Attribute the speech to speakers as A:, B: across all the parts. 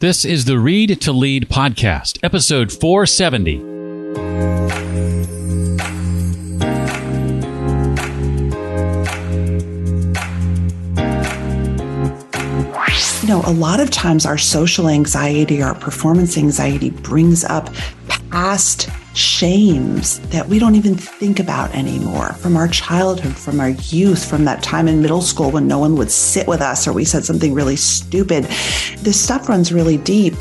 A: This is the Read to Lead podcast, episode 470.
B: You know, a lot of times our social anxiety, our performance anxiety brings up past shames that we don't even think about anymore from our childhood, from our youth, from that time in middle school when no one would sit with us or we said something really stupid. This stuff runs really deep.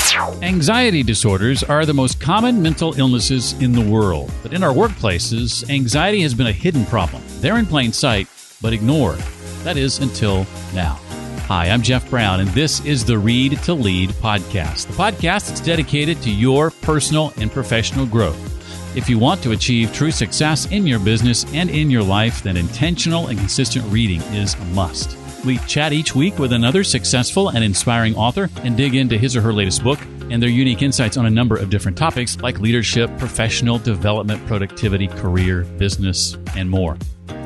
A: Anxiety disorders are the most common mental illnesses in the world. But in our workplaces, anxiety has been a hidden problem. They're in plain sight, but ignored. That is, until now. Hi, I'm Jeff Brown, and this is the Read to Lead podcast, the podcast that's dedicated to your personal and professional growth. If you want to achieve true success in your business and in your life, then intentional and consistent reading is a must. We chat each week with another successful and inspiring author and dig into his or her latest book and their unique insights on a number of different topics like leadership, professional development, productivity, career, business, and more.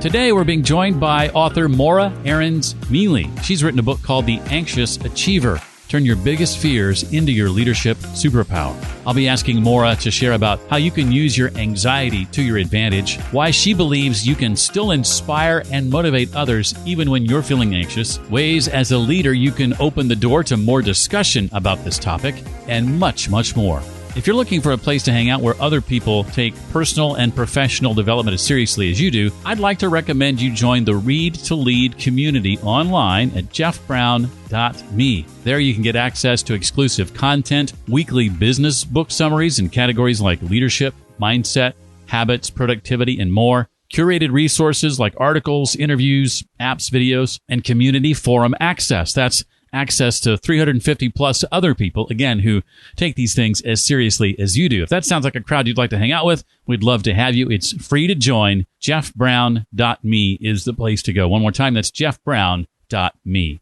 A: Today, we're being joined by author Morra Aarons-Mele. She's written a book called The Anxious Achiever. Turn your biggest fears into your leadership superpower. I'll be asking Morra to share about how you can use your anxiety to your advantage, why she believes you can still inspire and motivate others even when you're feeling anxious, ways as a leader you can open the door to more discussion about this topic, and much, much more. If you're looking for a place to hang out where other people take personal and professional development as seriously as you do, I'd like to recommend you join the Read to Lead community online at jeffbrown.me. There you can get access to exclusive content, weekly business book summaries in categories like leadership, mindset, habits, productivity, and more, curated resources like articles, interviews, apps, videos, and community forum access. That's access to 350 plus other people, again, who take these things as seriously as you do. If that sounds like a crowd you'd like to hang out with, we'd love to have you. It's free to join. jeffbrown.me is the place to go. One more time, that's jeffbrown.me.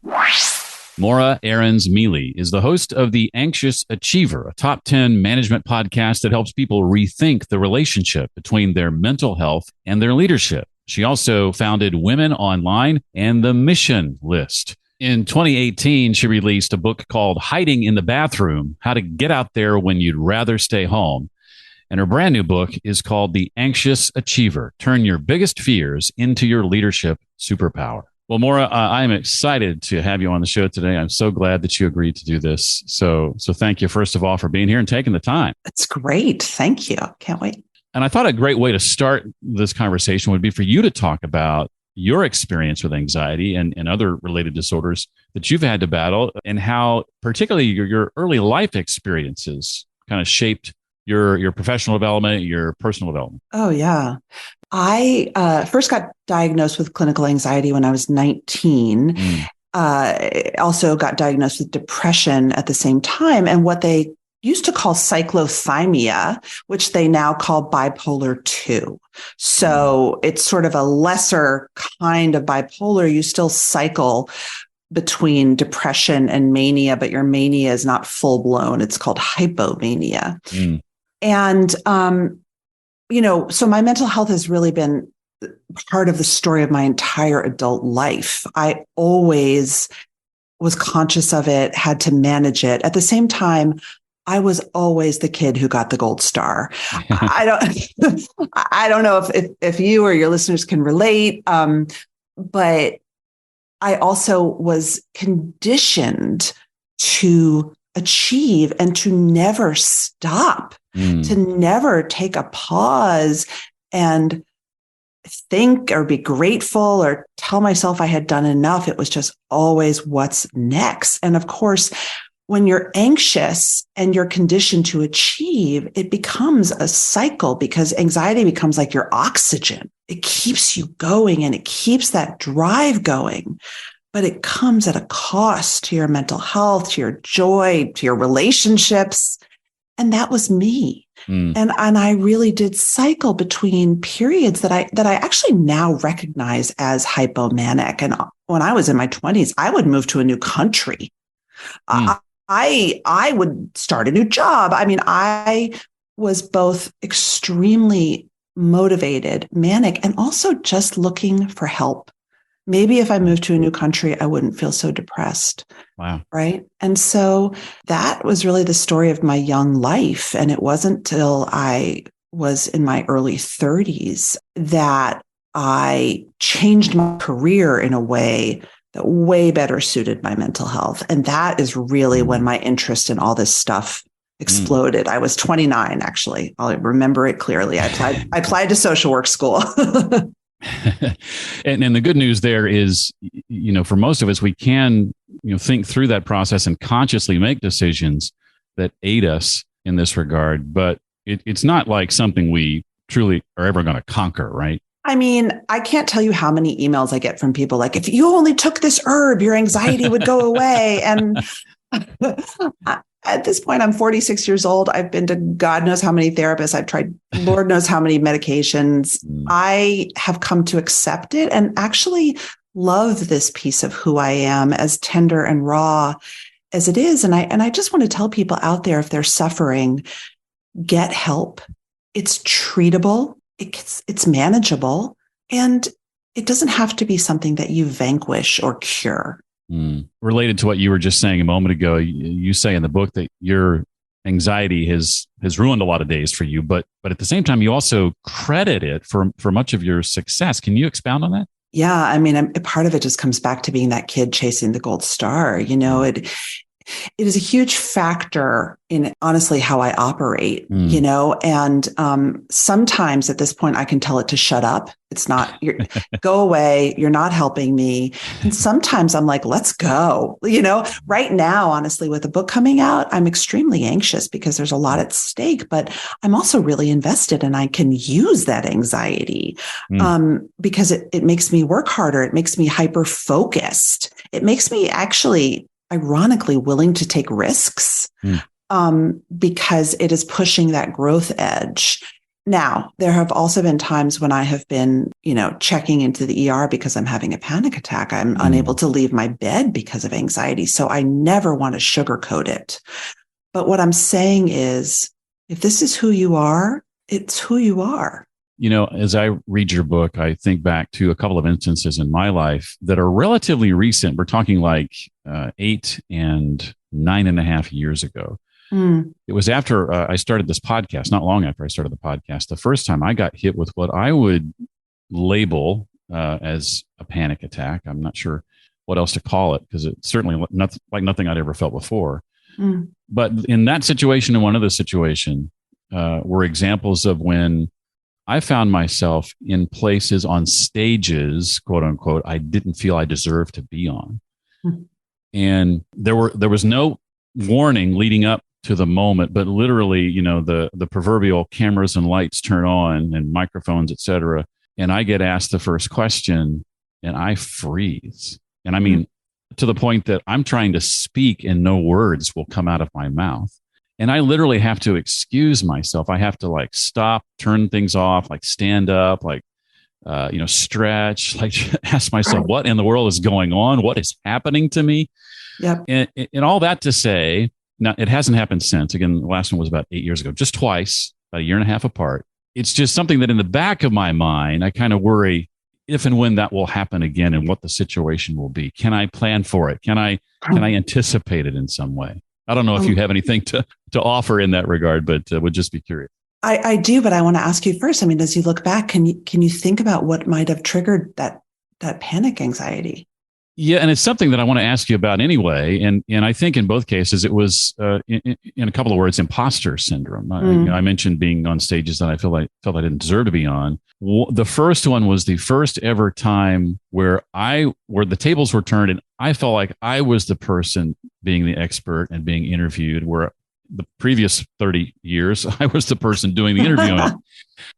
A: Morra Aarons-Mele is the host of The Anxious Achiever, a top 10 management podcast that helps people rethink the relationship between their mental health and their leadership. She also founded Women Online and The Mission List. In 2018, she released a book called Hiding in the Bathroom, How to Get Out There When You'd Rather Stay Home. And her brand new book is called The Anxious Achiever, Turn Your Biggest Fears into Your Leadership Superpower. Well, Morra, I'm excited to have you on the show today. I'm so glad that you agreed to do this. So thank you, first of all, for being here and taking the time.
B: It's great. Thank you. Can't wait.
A: And I thought a great way to start this conversation would be for you to talk about your experience with anxiety and other related disorders that you've had to battle, and how particularly your early life experiences kind of shaped your professional development, your personal development.
B: Oh, yeah. I first got diagnosed with clinical anxiety when I was 19. Also got diagnosed with depression at the same time. And what they used to call cyclothymia, which they now call bipolar 2. So it's sort of a lesser kind of bipolar. You still cycle between depression and mania, but your mania is not full blown. It's called hypomania. And, so my mental health has really been part of the story of my entire adult life. I always was conscious of it, had to manage it. At the same time, I was always the kid who got the gold star. I don't know if you or your listeners can relate, but I also was conditioned to achieve and to never stop, to never take a pause and think or be grateful or tell myself I had done enough. It was just always what's next. And of course, when you're anxious and you're conditioned to achieve, it becomes a cycle because anxiety becomes like your oxygen. It keeps you going and it keeps that drive going, but it comes at a cost to your mental health, to your joy, to your relationships. And that was me. And I really did cycle between periods that I actually now recognize as hypomanic. And when I was in my 20s, I would move to a new country. I would start a new job. I mean, I was both extremely motivated, manic, and also just looking for help. Maybe if I moved to a new country, I wouldn't feel so depressed.
A: Wow.
B: Right. And so that was really the story of my young life. And it wasn't till I was in my early 30s that I changed my career in a way that way better suited my mental health. And that is really when my interest in all this stuff exploded. I was 29, actually. I remember it clearly. I applied to social work school.
A: And the good news there is, for most of us, we can, think through that process and consciously make decisions that aid us in this regard. But it's not like something we truly are ever going to conquer, right?
B: I mean, I can't tell you how many emails I get from people like, if you only took this herb, your anxiety would go away. And at this point, I'm 46 years old. I've been to God knows how many therapists. I've tried Lord knows how many medications. I have come to accept it and actually love this piece of who I am, as tender and raw as it is. And I just want to tell people out there, if they're suffering, get help. It's treatable. It's manageable. And it doesn't have to be something that you vanquish or cure.
A: Related to what you were just saying a moment ago, you say in the book that your anxiety has ruined a lot of days for you, but at the same time, you also credit it for much of your success. Can you expound on that?
B: Yeah, I mean, part of it just comes back to being that kid chasing the gold star. It is a huge factor in honestly how I operate, and sometimes at this point I can tell it to shut up. It's not, go away. You're not helping me. And sometimes I'm like, let's go, right now, honestly, with the book coming out, I'm extremely anxious because there's a lot at stake, but I'm also really invested and I can use that anxiety because it makes me work harder. It makes me hyper focused. It makes me actually ironically willing to take risks because it is pushing that growth edge. Now, there have also been times when I have been, checking into the ER because I'm having a panic attack. I'm unable to leave my bed because of anxiety. So I never want to sugarcoat it. But what I'm saying is, if this is who you are, it's who you are.
A: As I read your book, I think back to a couple of instances in my life that are relatively recent. We're talking like 8 and 9.5 years ago. It was after I started this podcast, not long after I started the podcast, the first time I got hit with what I would label as a panic attack. I'm not sure what else to call it because it's certainly like nothing I'd ever felt before. But in that situation and one other situation were examples of when I found myself in places on stages, quote unquote, I didn't feel I deserved to be on. And there was no warning leading up to the moment, but literally, the proverbial cameras and lights turn on and microphones, et cetera. And I get asked the first question and I freeze. And I mean, to the point that I'm trying to speak and no words will come out of my mouth. And I literally have to excuse myself. I have to stop, turn things off, stand up, stretch, ask myself, what in the world is going on? What is happening to me?
B: Yep.
A: And all that to say, now it hasn't happened since. Again, the last one was about 8 years ago, just twice, about 1.5 years apart. It's just something that in the back of my mind, I kind of worry if and when that will happen again and what the situation will be. Can I plan for it? Can I anticipate it in some way? I don't know if you have anything to offer in that regard, but would just be curious.
B: I do, but I want to ask you first. I mean, as you look back, can you think about what might have triggered that panic anxiety?
A: Yeah, and it's something that I want to ask you about anyway. And I think in both cases, it was, in a couple of words, imposter syndrome. I mentioned being on stages that I felt I didn't deserve to be on. The first one was the first ever time where the tables were turned and I felt like I was the person being the expert and being interviewed, where the previous 30 years, I was the person doing the interviewing.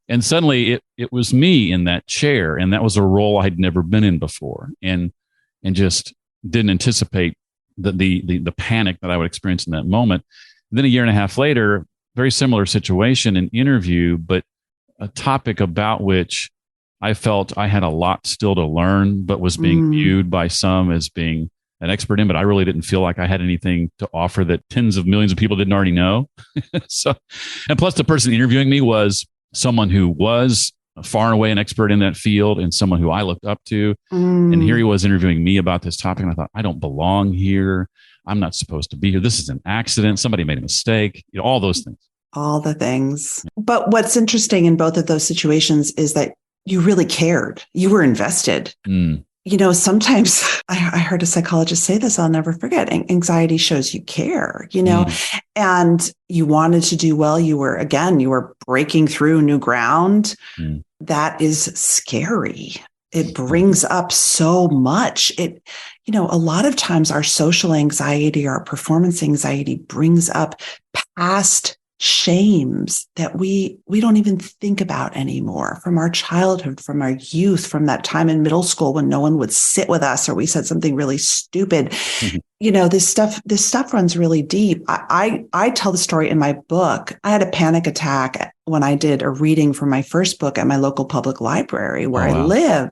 A: And suddenly it was me in that chair. And that was a role I'd never been in before. And just didn't anticipate the panic that I would experience in that moment. Then 1.5 years later, very similar situation, an interview, but a topic about which I felt I had a lot still to learn, but was being viewed by some as being an expert in, but I really didn't feel like I had anything to offer that tens of millions of people didn't already know. And plus the person interviewing me was someone who was far and away an expert in that field and someone who I looked up to. And here he was interviewing me about this topic. And I thought, I don't belong here. I'm not supposed to be here. This is an accident. Somebody made a mistake. All those things.
B: All the things. But what's interesting in both of those situations is that you really cared. You were invested. Sometimes I heard a psychologist say this, I'll never forget. Anxiety shows you care, and you wanted to do well. You were breaking through new ground. That is scary. It brings up so much. A lot of times our social anxiety, our performance anxiety brings up past shames that we don't even think about anymore from our childhood, from our youth, from that time in middle school when no one would sit with us or we said something really stupid. This stuff runs really deep. I tell the story in my book. I had a panic attack when I did a reading for my first book at my local public library where I live.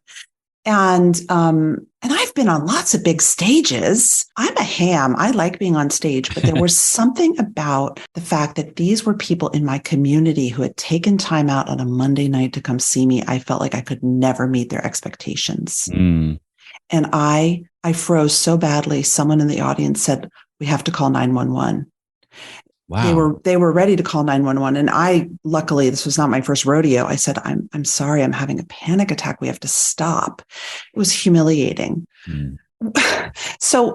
B: And I've been on lots of big stages. I'm a ham. I like being on stage, but there was something about the fact that these were people in my community who had taken time out on a Monday night to come see me. I felt like I could never meet their expectations. And I froze so badly. Someone in the audience said, "We have to call 911." Wow. They were ready to call 911. And I, luckily, this was not my first rodeo. I said, I'm sorry, I'm having a panic attack. We have to stop. It was humiliating. So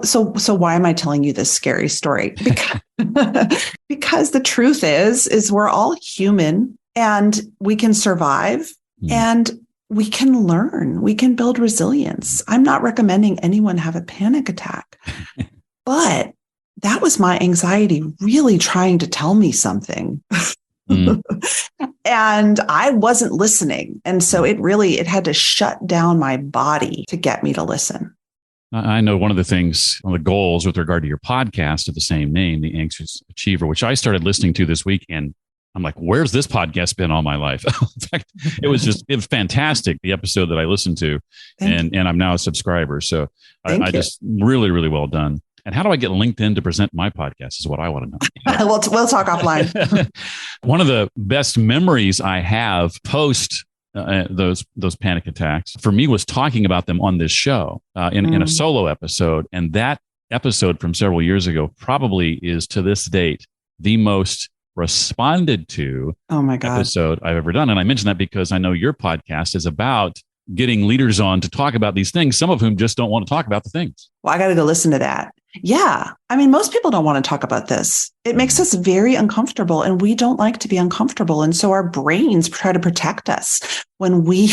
B: why am I telling you this scary story? Because the truth is we're all human and we can survive and we can learn. We can build resilience. I'm not recommending anyone have a panic attack, but that was my anxiety really trying to tell me something. And I wasn't listening. And so it had to shut down my body to get me to listen.
A: I know one of the goals with regard to your podcast of the same name, The Anxious Achiever, which I started listening to this week. And I'm like, where's this podcast been all my life? In fact, it was fantastic, the episode that I listened to. And I'm now a subscriber. So I just really, really well done. And how do I get LinkedIn to present my podcast is what I want to know.
B: We'll talk offline.
A: One of the best memories I have post those panic attacks for me was talking about them on this show in a solo episode. And that episode from several years ago probably is to this date the most responded to episode I've ever done. And I mention that because I know your podcast is about getting leaders on to talk about these things, some of whom just don't want to talk about the things.
B: Well, I got to go listen to that. Yeah. I mean, most people don't want to talk about this. It makes us very uncomfortable and we don't like to be uncomfortable. And so our brains try to protect us. When we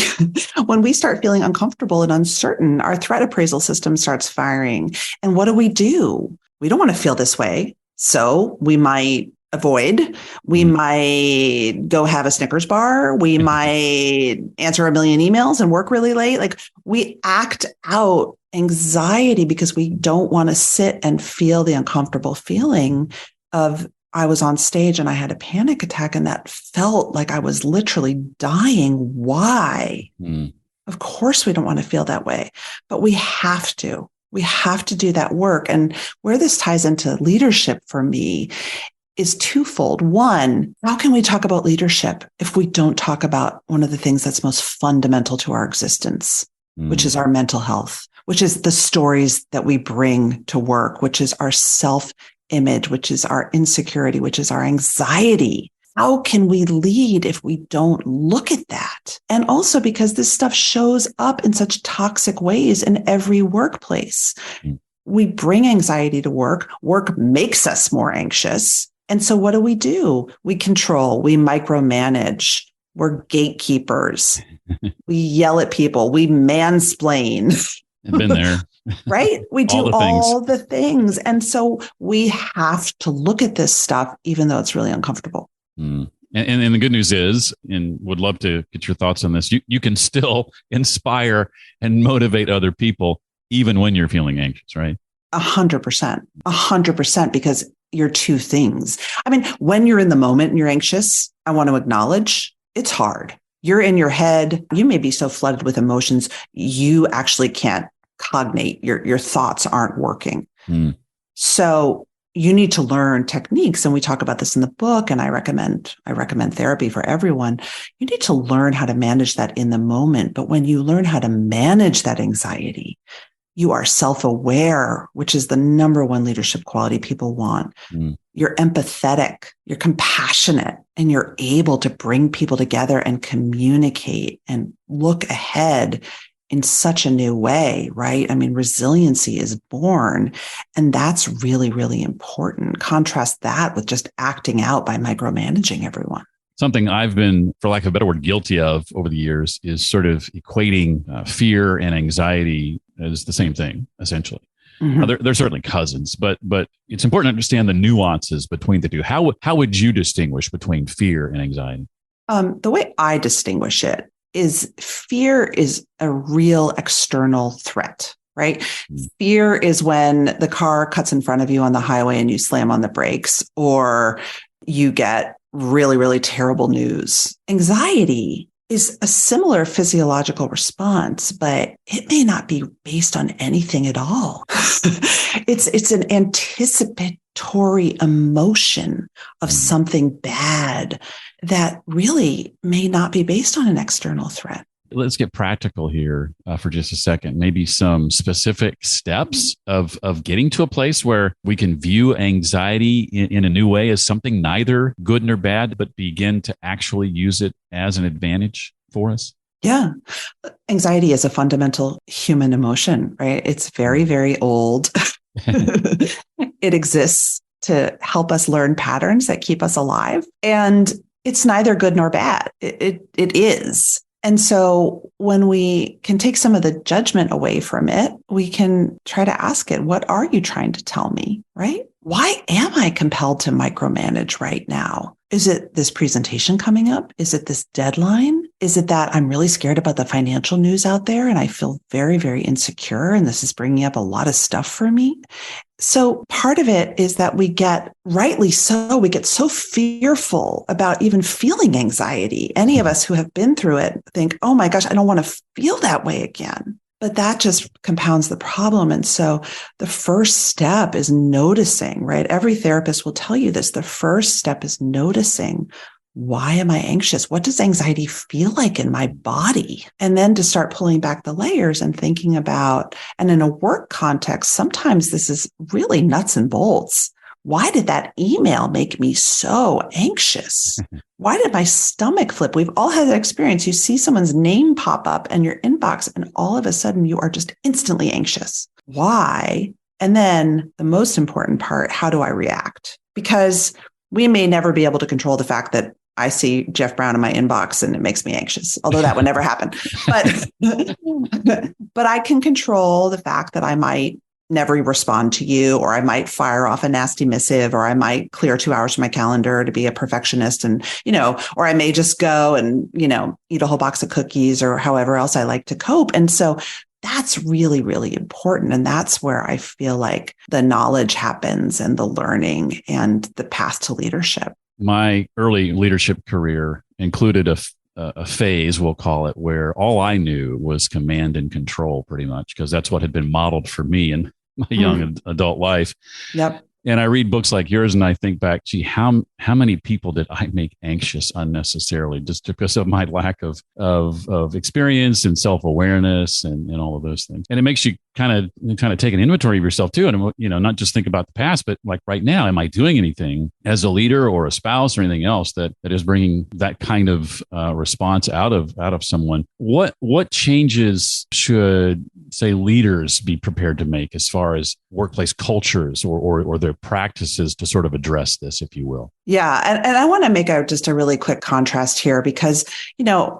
B: start feeling uncomfortable and uncertain, our threat appraisal system starts firing. And what do? We don't want to feel this way. So we might avoid. We might go have a Snickers bar. We might answer a million emails and work really late. Like we act out anxiety because we don't want to sit and feel the uncomfortable feeling of I was on stage and I had a panic attack and that felt like I was literally dying. Why? Of course, we don't want to feel that way, but we have to. We have to do that work. And where this ties into leadership for me is twofold. One, how can we talk about leadership if we don't talk about one of the things that's most fundamental to our existence, which is our mental health, which is the stories that we bring to work, which is our self-image, which is our insecurity, which is our anxiety. How can we lead if we don't look at that? And also because this stuff shows up in such toxic ways in every workplace. We bring anxiety to work. Work makes us more anxious. And so what do? We control, we micromanage, we're gatekeepers, we yell at people, we mansplain.
A: I've been there.
B: Right? We do all the things. And so we have to look at this stuff, even though it's really uncomfortable.
A: And the good news is, and would love to get your thoughts on this, you can still inspire and motivate other people, even when you're feeling anxious, right?
B: 100%, because you're two things. I mean, when you're in the moment and you're anxious, I want to acknowledge it's hard. You're in your head. You may be so flooded with emotions, you actually can't cognate. Your thoughts aren't working. So you need to learn techniques. And we talk about this in the book, and I recommend therapy for everyone. You need to learn how to manage that in the moment. But when you learn how to manage that anxiety, you are self-aware, which is the number one leadership quality people want. You're empathetic, you're compassionate, and you're able to bring people together and communicate and look ahead in such a new way, right? I mean, resiliency is born, and that's really, really important. Contrast that with just acting out by micromanaging everyone.
A: Something I've been, for lack of a better word, guilty of over the years is sort of equating fear and anxiety as the same thing, essentially. Mm-hmm. They're certainly cousins, but it's important to understand the nuances between the two. How would you distinguish between fear and anxiety?
B: The way I distinguish it is fear is a real external threat, right? Mm-hmm. Fear is when the car cuts in front of you on the highway and you slam on the brakes, or you get really, really terrible news. Anxiety is a similar physiological response, but it may not be based on anything at all. It's an anticipatory emotion of something bad that really may not be based on an external threat.
A: Let's get practical here for just a second. Maybe some specific steps of getting to a place where we can view anxiety in a new way as something neither good nor bad, but begin to actually use it as an advantage for us.
B: Yeah. Anxiety is a fundamental human emotion, right? It's very, very old. It exists to help us learn patterns that keep us alive. And it's neither good nor bad. It is. And so when we can take some of the judgment away from it, we can try to ask it, what are you trying to tell me, right? Why am I compelled to micromanage right now? Is it this presentation coming up? Is it this deadline? Is it that I'm really scared about the financial news out there and I feel very, very insecure and this is bringing up a lot of stuff for me? So part of it is that we get so fearful about even feeling anxiety. Any of us who have been through it think, oh my gosh, I don't want to feel that way again. But that just compounds the problem. And so the first step is noticing, right? Every therapist will tell you this. The first step is noticing, why am I anxious? What does anxiety feel like in my body? And then to start pulling back the layers and thinking about, and in a work context, sometimes this is really nuts and bolts. Why did that email make me so anxious? Why did my stomach flip? We've all had that experience. You see someone's name pop up in your inbox, and all of a sudden you are just instantly anxious. Why? And then the most important part, how do I react? Because we may never be able to control the fact that I see Jeff Brown in my inbox and it makes me anxious, although that would never happen. But I can control the fact that I might never respond to you, or I might fire off a nasty missive, or I might clear 2 hours from my calendar to be a perfectionist and, or I may just go and, eat a whole box of cookies or however else I like to cope. And so that's really, really important. And that's where I feel like the knowledge happens and the learning and the path to leadership.
A: My early leadership career included a phase, we'll call it, where all I knew was command and control pretty much, because that's what had been modeled for me in my young adult life. Yep. And I read books like yours and I think back, gee, how many people did I make anxious unnecessarily just because of my lack of experience and self-awareness and all of those things. And it makes you kind of take an inventory of yourself too. And, not just think about the past, but like right now, am I doing anything as a leader or a spouse or anything else that is bringing that kind of response out of someone? What changes should, say, leaders be prepared to make as far as workplace cultures or their practices to sort of address this, if you will?
B: Yeah. And I want to make just a really quick contrast here because,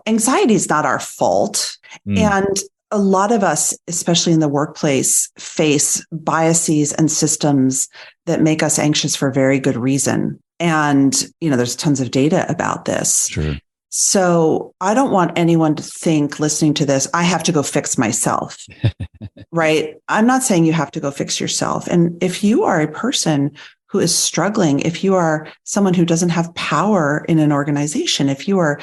B: anxiety is not our fault. And a lot of us, especially in the workplace, face biases and systems that make us anxious for very good reason. And, there's tons of data about this.
A: Sure.
B: So I don't want anyone to think listening to this, I have to go fix myself, right? I'm not saying you have to go fix yourself. And if you are a person who is struggling, if you are someone who doesn't have power in an organization, if you are,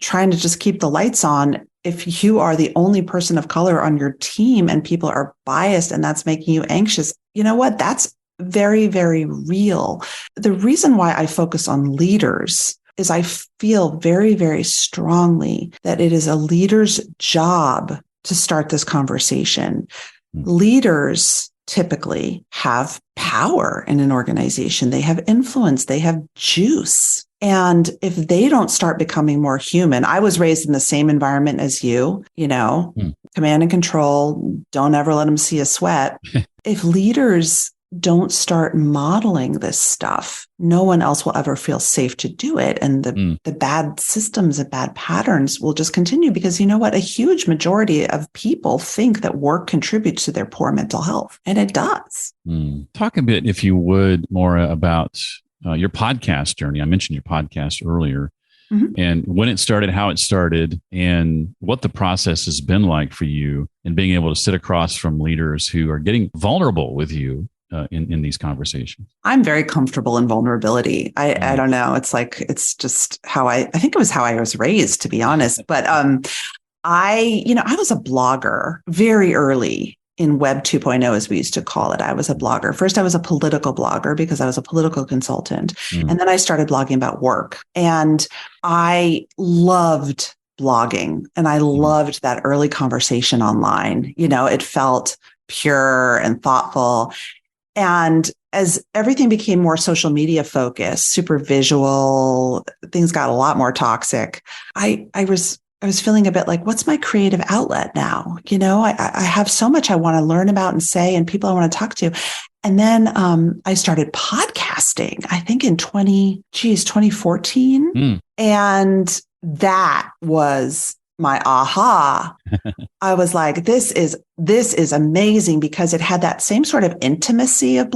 B: trying to just keep the lights on, if you are the only person of color on your team and people are biased and that's making you anxious, you know what? That's very, very real. The reason why I focus on leaders is I feel very, very strongly that it is a leader's job to start this conversation. Leaders typically have power in an organization. They have influence. They have juice. And if they don't start becoming more human, I was raised in the same environment as you, command and control, don't ever let them see a sweat. If leaders don't start modeling this stuff, no one else will ever feel safe to do it. And the bad systems and bad patterns will just continue because you know what? A huge majority of people think that work contributes to their poor mental health. And it does.
A: Talk a bit, if you would, Morra, about your podcast journey. I mentioned your podcast earlier. And when it started, how it started, and what the process has been like for you and being able to sit across from leaders who are getting vulnerable with you in these conversations.
B: I'm very comfortable in vulnerability. I don't know. It's just how I think it was how I was raised, to be honest. But I was a blogger very early in Web 2.0, as we used to call it. I was a blogger. First, I was a political blogger because I was a political consultant. And then I started blogging about work. And I loved blogging. And I loved that early conversation online. It felt pure and thoughtful. And as everything became more social media focused, super visual, things got a lot more toxic. I was feeling a bit like, what's my creative outlet now? I have so much I want to learn about and say, and people I want to talk to. And then I started podcasting, I think in 2014. And that was my aha. I was like, this is amazing because it had that same sort of intimacy of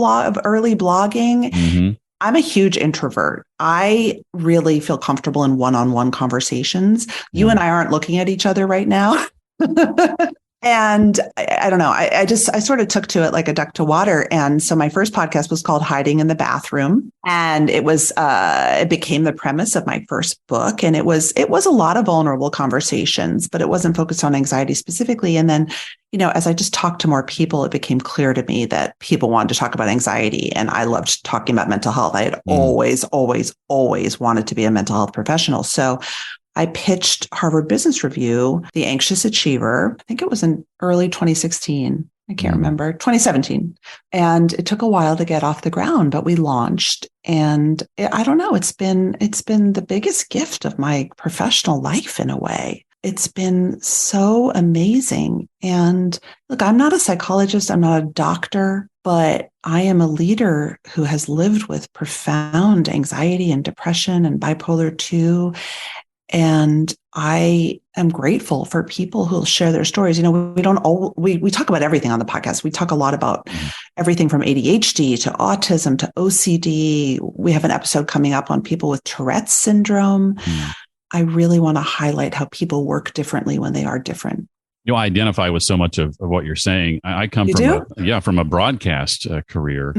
B: early blogging. I'm a huge introvert. I really feel comfortable in one-on-one conversations. You and I aren't looking at each other right now. And I don't know. I sort of took to it like a duck to water. And so my first podcast was called Hiding in the Bathroom. And it became the premise of my first book. And it was a lot of vulnerable conversations, but it wasn't focused on anxiety specifically. And then, as I just talked to more people, it became clear to me that people wanted to talk about anxiety. And I loved talking about mental health. I had always wanted to be a mental health professional. So I pitched Harvard Business Review, The Anxious Achiever. I think it was in early 2016. I can't remember, 2017. And it took a while to get off the ground, but we launched. And I don't know, it's been the biggest gift of my professional life in a way. It's been so amazing. And look, I'm not a psychologist. I'm not a doctor, but I am a leader who has lived with profound anxiety and depression and bipolar 2. And I am grateful for people who will share their stories. We talk about everything on the podcast. We talk a lot about everything from ADHD to autism to OCD. We have an episode coming up on people with Tourette's syndrome. I really want to highlight how people work differently when they are different.
A: I identify with so much of what you're saying. I come from a broadcast career.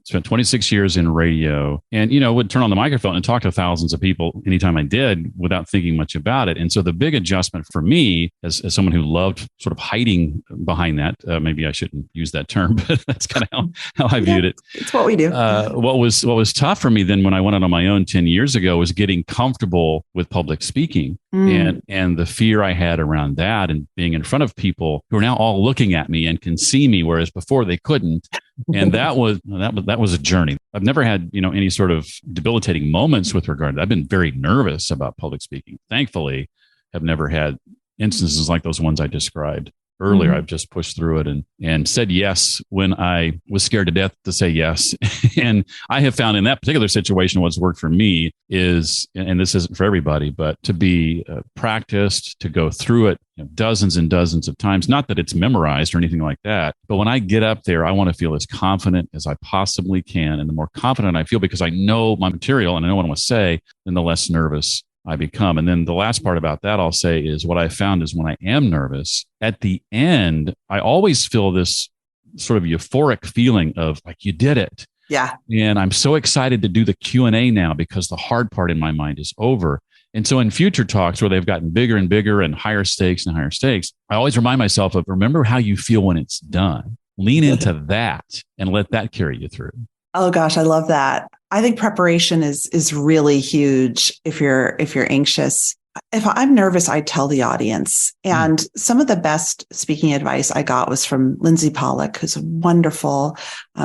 A: Spent 26 years in radio and, would turn on the microphone and talk to thousands of people anytime I did without thinking much about it. And so the big adjustment for me as someone who loved sort of hiding behind that, maybe I shouldn't use that term, but that's kind of how I viewed it.
B: It's what we do.
A: What was tough for me then when I went out on my own 10 years ago was getting comfortable with public speaking and the fear I had around that and being in front of people who are now all looking at me and can see me, whereas before they couldn't. And that was a journey. I've never had, any sort of debilitating moments with regard to that. I've been very nervous about public speaking. Thankfully, have never had instances like those ones I described earlier. I've just pushed through it and said yes when I was scared to death to say yes. And I have found in that particular situation, what's worked for me is, and this isn't for everybody, but to be practiced, to go through it dozens and dozens of times. Not that it's memorized or anything like that, but when I get up there, I want to feel as confident as I possibly can. And the more confident I feel because I know my material and I know what I want to say, then the less nervous I become. And then the last part about that I'll say is what I found is when I am nervous, at the end, I always feel this sort of euphoric feeling of like, you did it.
B: Yeah.
A: And I'm so excited to do the Q&A now because the hard part in my mind is over. And so in future talks where they've gotten bigger and bigger and higher stakes, I always remind myself of remember how you feel when it's done. lean into that and let that carry you through.
B: Oh gosh, I love that. I think preparation is really huge if you're anxious. If I'm nervous, I tell the audience. And some of the best speaking advice I got was from Lindsay Pollack, who's wonderful.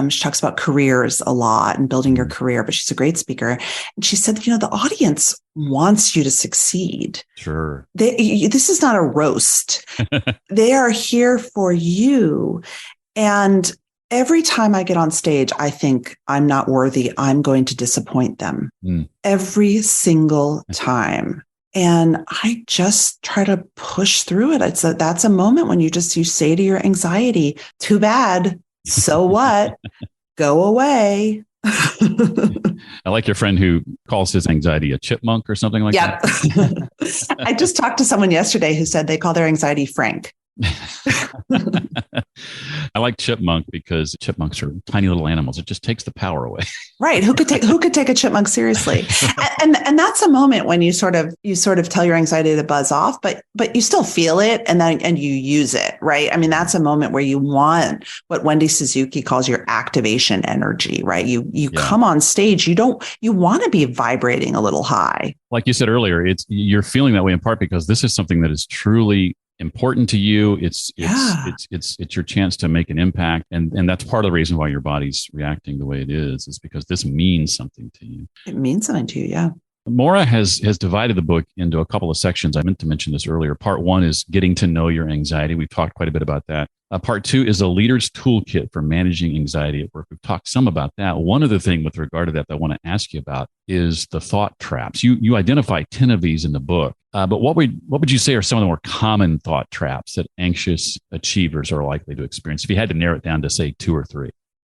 B: She talks about careers a lot and building your career, but she's a great speaker. And she said, the audience wants you to succeed.
A: Sure.
B: This is not a roast. They are here for you. And every time I get on stage, I think I'm not worthy. I'm going to disappoint them every single time. And I just try to push through it. That's a moment when you say to your anxiety, too bad. So what? Go away.
A: I like your friend who calls his anxiety a chipmunk or something like that.
B: I just talked to someone yesterday who said they call their anxiety Frank.
A: I like chipmunk because chipmunks are tiny little animals. It just takes the power away.
B: Right. Who could take a chipmunk seriously? And that's a moment when you sort of tell your anxiety to buzz off, but you still feel it and you use it. Right. I mean, that's a moment where you want what Wendy Suzuki calls your activation energy, right? You come on stage, you want to be vibrating a little high.
A: Like you said earlier, you're feeling that way in part because this is something that is truly important to you. It's your chance to make an impact. And that's part of the reason why your body's reacting the way it is because this means something to you.
B: It means something to you. Yeah.
A: Morra has divided the book into a couple of sections. I meant to mention this earlier. Part 1 is getting to know your anxiety. We've talked quite a bit about that. Part 2 is a leader's toolkit for managing anxiety at work. We've talked some about that. One other thing with regard to that I want to ask you about is the thought traps. You identify 10 of these in the book. But what would you say are some of the more common thought traps that anxious achievers are likely to experience? If you had to narrow it down to say 2 or 3.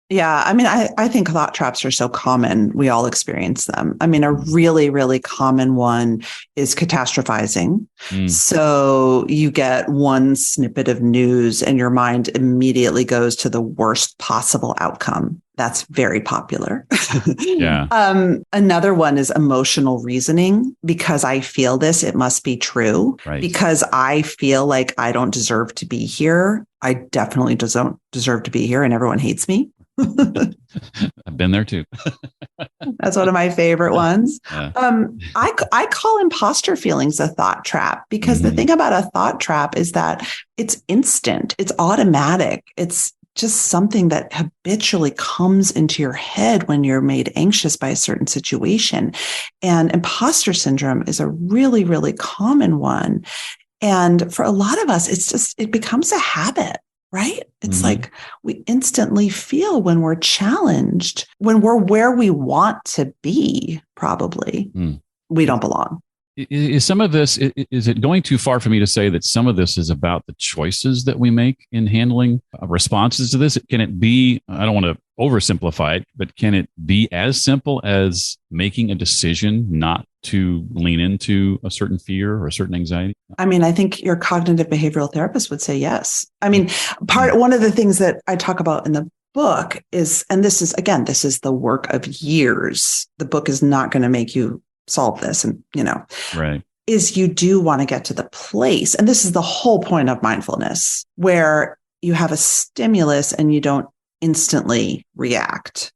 B: Yeah. I mean, I think thought traps are so common. We all experience them. I mean, a really, really common one is catastrophizing. So you get one snippet of news and your mind immediately goes to the worst possible outcome. That's very popular.
A: Yeah.
B: Another one is emotional reasoning. Because I feel this, it must be true.
A: Right.
B: Because I feel like I don't deserve to be here. I definitely don't deserve to be here and everyone hates me.
A: I've been there too.
B: That's one of my favorite ones.
A: Yeah.
B: I call imposter feelings a thought trap because the thing about a thought trap is that it's instant, it's automatic. It's just something that habitually comes into your head when you're made anxious by a certain situation. And imposter syndrome is a really, really common one. And for a lot of us, it becomes a habit. Right? It's like we instantly feel when we're challenged, when we're where we want to be, probably we don't belong.
A: Is some of this, is it going too far for me to say that some of this is about the choices that we make in handling responses to this? Can it be, I don't want to oversimplify it, but can it be as simple as making a decision not to lean into a certain fear or a certain anxiety?
B: I mean, I think your cognitive behavioral therapist would say yes. I mean, one of the things that I talk about in the book is, and this is the work of years. The book is not going to make you solve this. And,
A: right.
B: Is you do want to get to the place. And this is the whole point of mindfulness, where you have a stimulus and you don't instantly react,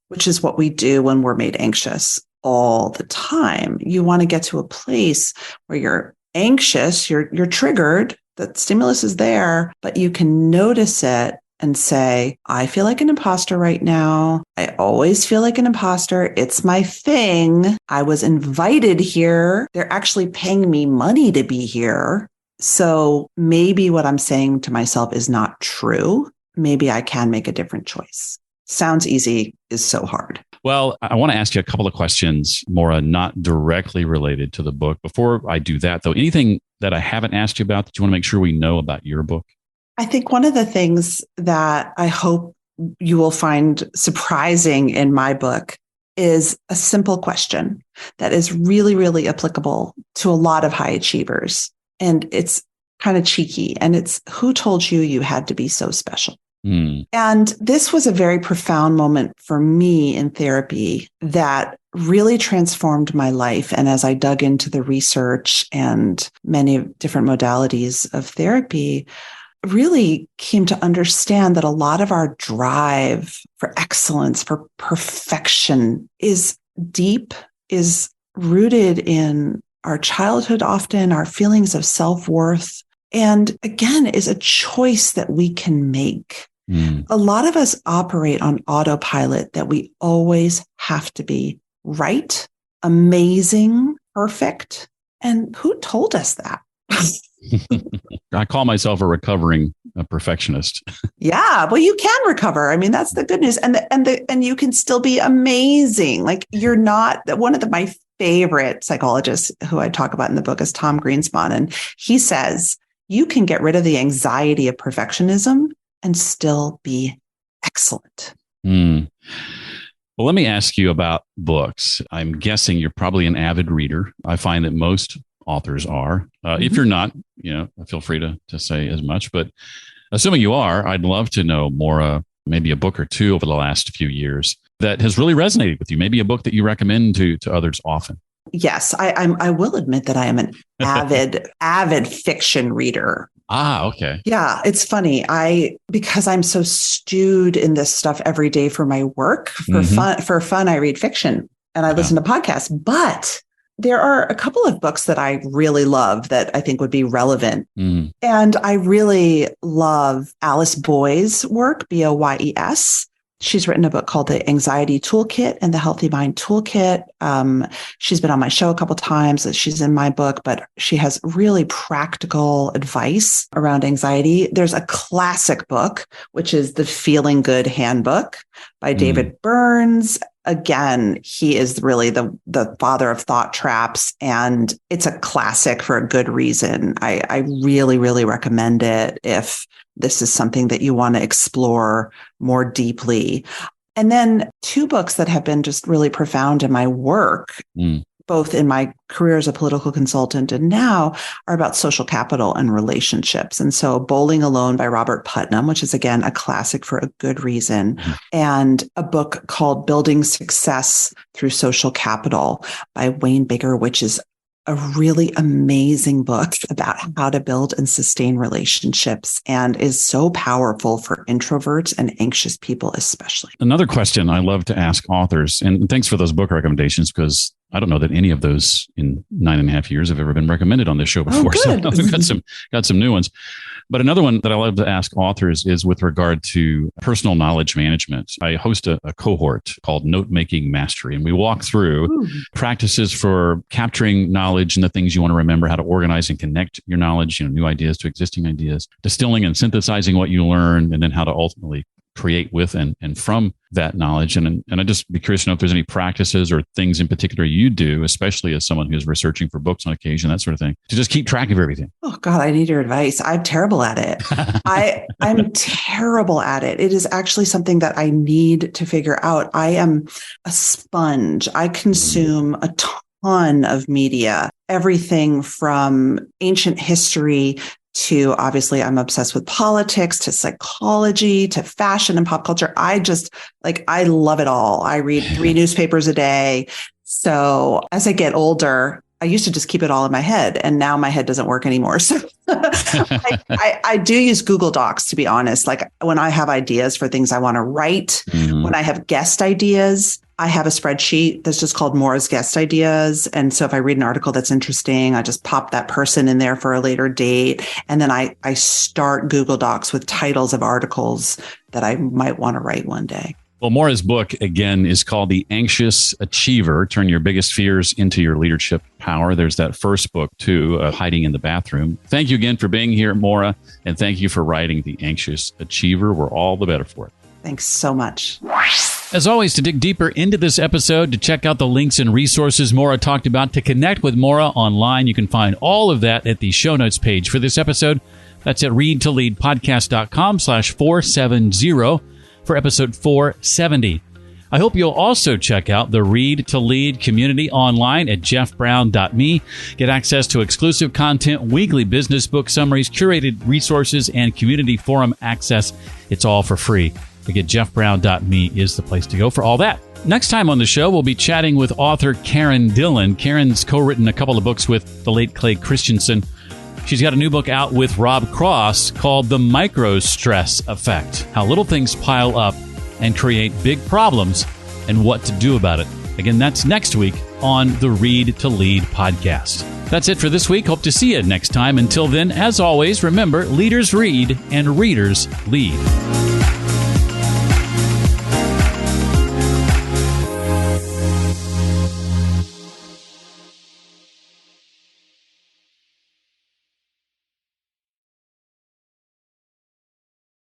B: which is what we do when we're made anxious all the time. You want to get to a place where you're anxious, you're triggered, the stimulus is there, but you can notice it and say, I feel like an imposter right now. I always feel like an imposter. It's my thing. I was invited here. They're actually paying me money to be here. So maybe what I'm saying to myself is not true. Maybe I can make a different choice. Sounds easy, is so hard.
A: Well, I want to ask you a couple of questions, Morra, not directly related to the book. Before I do that, though, anything that I haven't asked you about that you want to make sure we know about your book?
B: I think one of the things that I hope you will find surprising in my book is a simple question that is really, really applicable to a lot of high achievers. And it's kind of cheeky. And it's, who told you you had to be so special? And this was a very profound moment for me in therapy that really transformed my life. And as I dug into the research and many different modalities of therapy, really came to understand that a lot of our drive for excellence, for perfection is deep, is rooted in our childhood, often our feelings of self-worth. And again, is a choice that we can make. A lot of us operate on autopilot that we always have to be right, amazing, perfect. And who told us that?
A: I call myself a recovering perfectionist.
B: Yeah, well, you can recover. I mean, that's the good news. And you can still be amazing. Like you're not one of my favorite psychologists who I talk about in the book is Tom Greenspan. And he says, you can get rid of the anxiety of perfectionism and still be excellent.
A: Well, let me ask you about books. I'm guessing you're probably an avid reader. I find that most authors are. If you're not, feel free to say as much. But assuming you are, I'd love to know more, maybe a book or two over the last few years that has really resonated with you. Maybe a book that you recommend to others often.
B: Yes, I will admit that I am an avid fiction reader.
A: Okay.
B: Yeah, it's funny. Because I'm so stewed in this stuff every day for my work, for fun, I read fiction and I listen to podcasts. But there are a couple of books that I really love that I think would be relevant. And I really love Alice Boyes' work, Boyes. She's written a book called The Anxiety Toolkit and The Healthy Mind Toolkit. She's been on my show a couple of times. She's in my book, but she has really practical advice around anxiety. There's a classic book, which is The Feeling Good Handbook by David Burns. Again, he is really the father of thought traps, and it's a classic for a good reason. I really, really recommend it if this is something that you want to explore more deeply. And then two books that have been just really profound in my work, both in my career as a political consultant and now, are about social capital and relationships. And so Bowling Alone by Robert Putnam, which is, again, a classic for a good reason, and a book called Building Success Through Social Capital by Wayne Baker, which is a really amazing book about how to build and sustain relationships and is so powerful for introverts and anxious people, especially. Another question I love to ask authors, and thanks for those book recommendations, because I don't know that any of those in 9.5 years have ever been recommended on this show before. So we've got some new ones. But another one that I love to ask authors is with regard to personal knowledge management. I host a cohort called Note Making Mastery, and we walk through practices for capturing knowledge and the things you want to remember, how to organize and connect your knowledge, new ideas to existing ideas, distilling and synthesizing what you learn, and then how to ultimately create with and from that knowledge. And I'd just be curious to know if there's any practices or things in particular you do, especially as someone who's researching for books on occasion, that sort of thing, to just keep track of everything. Oh God, I need your advice. I'm terrible at it. I'm terrible at it. It is actually something that I need to figure out. I am a sponge. I consume a ton of media, everything from ancient history to, obviously, I'm obsessed with politics, to psychology, to fashion and pop culture. I love it all. I read 3 newspapers a day. So as I get older, I used to just keep it all in my head, and now my head doesn't work anymore. So I do use Google Docs, to be honest. Like when I have ideas for things I want to write, when I have guest ideas, I have a spreadsheet that's just called Morra's Guest Ideas. And so if I read an article that's interesting, I just pop that person in there for a later date. And then I start Google Docs with titles of articles that I might want to write one day. Well, Morra's book, again, is called The Anxious Achiever, Turn Your Biggest Fears into Your Leadership Power. There's that first book, too, Hiding in the Bathroom. Thank you again for being here, Morra, and thank you for writing The Anxious Achiever. We're all the better for it. Thanks so much. As always, to dig deeper into this episode, to check out the links and resources Morra talked about, to connect with Morra online, you can find all of that at the show notes page for this episode. That's at readtoleadpodcast.com/470 for episode 470. I hope you'll also check out the Read to Lead community online at jeffbrown.me. Get access to exclusive content, weekly business book summaries, curated resources, and community forum access. It's all for free. Again, jeffbrown.me is the place to go for all that. Next time on the show, we'll be chatting with author Karen Dillon. Karen's co-written a couple of books with the late Clay Christensen.
A: She's got a new book out with Rob Cross called The Micro Stress Effect, How Little Things Pile Up and Create Big Problems and What to Do About It. Again, that's next week on the Read to Lead podcast. That's it for this week. Hope to see you next time. Until then, as always, remember, leaders read and readers lead.